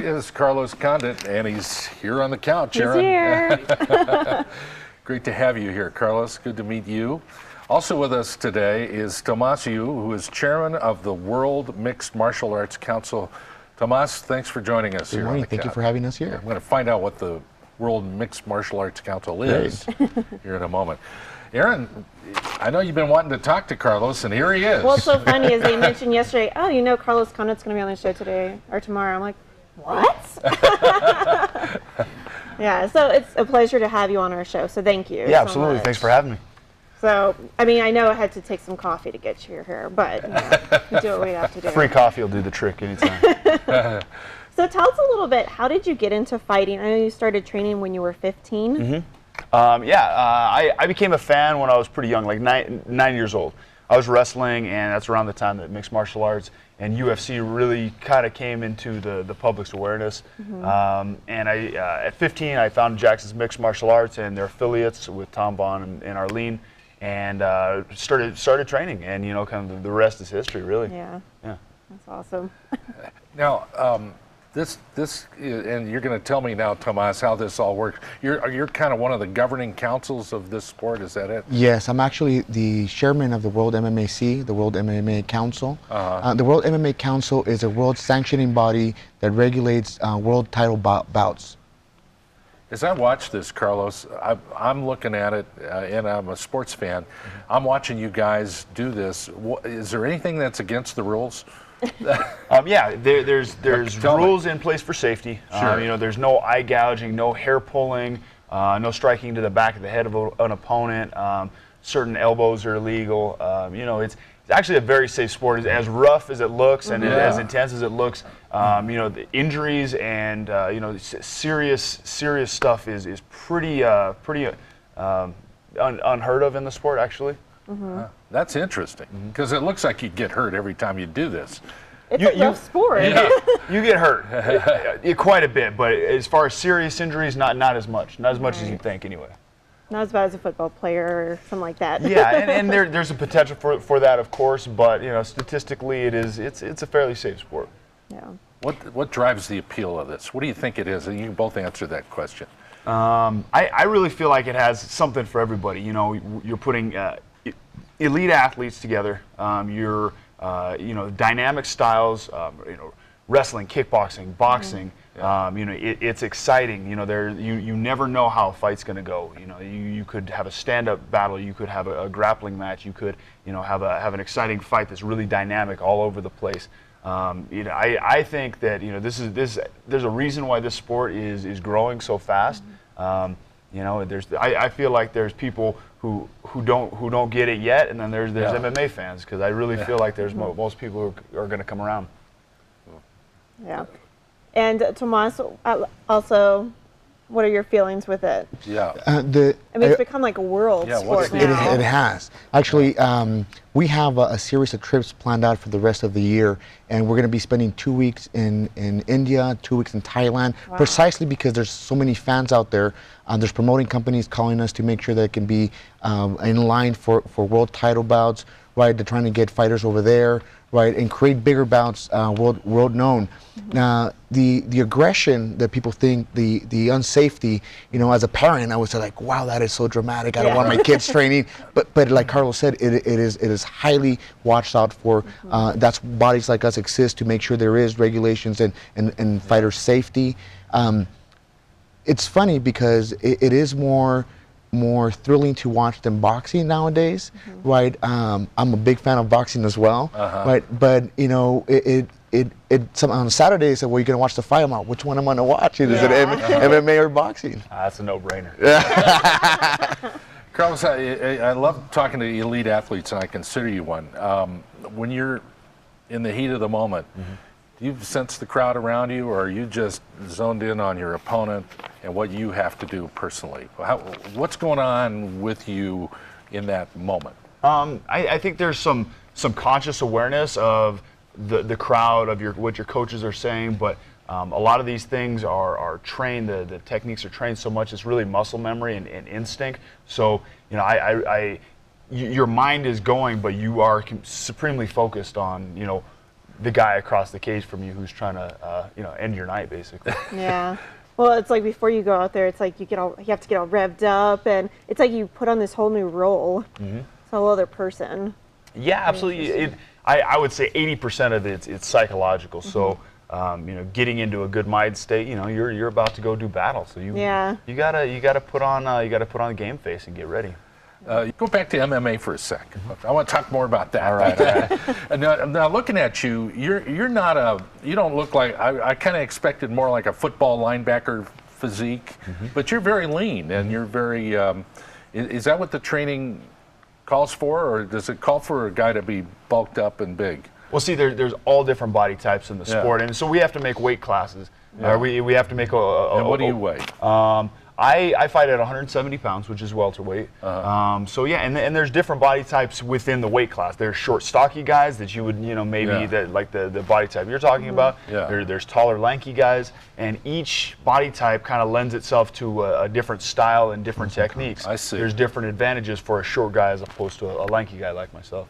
he is, Carlos Condit, and he's here on the couch, He's Aaron. here. Great to have you here, Carlos. Good to meet you. Also with us today is Tomas, who is chairman of the World Mixed Martial Arts Council. Tomas, thanks for joining us here. Good morning. Thank you for having us here. I'm going to find out what the World Mixed Martial Arts Council is here in a moment. Aaron, I know you've been wanting to talk to Carlos, and here he is. Well, what's so funny is they mentioned yesterday, oh, you know Carlos Condit's going to be on the show today or tomorrow. I'm like, what? Yeah, so it's a pleasure to have you on our show, so thank you. Yeah, absolutely. Thanks for having me. So, I mean, I know I had to take some coffee to get you here, but you do what we have to do. Free coffee will do the trick anytime. So tell us a little bit, how did you get into fighting? I know you started training when you were 15. Mm-hmm. I became a fan when I was pretty young, like 9 years old. I was wrestling, and that's around the time that mixed martial arts and UFC really kind of came into the public's awareness. Mm-hmm. At 15, I founded Jackson's Mixed Martial Arts and their affiliates with Tom Bond and Arlene, and started training, and kind of the rest is history, really. Yeah. Yeah. That's awesome. Now, this and you're going to tell me now, Tomas, how this all works. You're kind of one of the governing councils of this sport. Is that it? Yes, I'm actually the chairman of the World MMAC, the World MMA Council. The World MMA Council is a world sanctioning body that regulates world title bouts. As I watch this, Carlos, I'm looking at it, and I'm a sports fan. Mm-hmm. I'm watching you guys do this. Is there anything that's against the rules? Yeah, there's rules in place for safety. Sure. There's no eye gouging, no hair pulling, no striking to the back of the head of an opponent. Certain elbows are illegal. It's actually a very safe sport. As rough as it looks and as intense as it looks, the injuries and serious stuff is pretty unheard of in the sport, actually. Mm-hmm. That's interesting, because it looks like you get hurt every time you do this. It's a rough sport. You get hurt quite a bit, but as far as serious injuries, not as much. Not as much as you think, anyway. Not as bad as a football player or something like that. Yeah, and there's a potential for that, of course, but statistically, it's a fairly safe sport. Yeah. What drives the appeal of this? What do you think it is? And you can both answer that question. I really feel like it has something for everybody. You're putting elite athletes together. You're dynamic styles. Wrestling, kickboxing, boxing. Mm-hmm. It's exciting. You never know how a fight's going to go. You could have a stand-up battle. You could have a grappling match. You could have an exciting fight that's really dynamic all over the place. I think that there's a reason why this sport is growing so fast. Mm-hmm. I feel like there's people who don't get it yet, and then there's MMA fans, because I really feel like there's most people who are going to come around. Yeah. And Tomas, also, what are your feelings with it? Yeah. It's become like a world sport now. It has. Actually, we have a series of trips planned out for the rest of the year, and we're going to be spending 2 weeks in India, 2 weeks in Thailand, precisely because there's so many fans out there. There's promoting companies calling us to make sure that it can be in line for world title bouts, right? They're trying to get fighters over there, right, and create bigger bouts, world known. Now, the aggression that people think, the unsafety, as a parent, I would say like, wow, that is so dramatic. I don't want my kids training. But like Carlos said, it is highly watched out for. That's bodies like us exist to make sure there is regulations and fighter safety. It's funny because it is more thrilling to watch than boxing nowadays, right? I'm a big fan of boxing as well, right? But on Saturdays, well, you're gonna watch the fight. I'm like, which one am I gonna watch? Is it MMA or boxing? That's a no-brainer. Carlos, I love talking to elite athletes, and I consider you one. When you're in the heat of the moment, do you sense the crowd around you, or are you just zoned in on your opponent and what you have to do personally? What's going on with you in that moment? I think there's some conscious awareness of the crowd, of what your coaches are saying, but a lot of these things are trained. The techniques are trained so much. It's really muscle memory and instinct. So your mind is going, but you are supremely focused on the guy across the cage from you who's trying to end your night basically. Yeah. Well, it's like before you go out there, it's like you have to get all revved up, and it's like you put on this whole new role. Mm-hmm. It's a whole other person. Yeah, absolutely. I would say 80% of it's psychological. Mm-hmm. So getting into a good mind state, you're about to go do battle, so you gotta put on a game face and get ready. Go back to MMA for a sec. I want to talk more about that. All right. Now looking at you, you don't look like, I kind of expected more like a football linebacker physique, but you're very lean and you're very, is that what the training calls for, or does it call for a guy to be bulked up and big? Well, see, there's all different body types in the sport, and so we have to make weight classes. Yeah. We have to make what do you weigh? I fight at 170 pounds, which is welterweight. So yeah, and there's different body types within the weight class. There's short, stocky guys that you would, that like the body type you're talking about. Yeah. There's taller, lanky guys, and each body type kind of lends itself to a different style and different techniques. I see. There's different advantages for a short guy as opposed to a lanky guy like myself.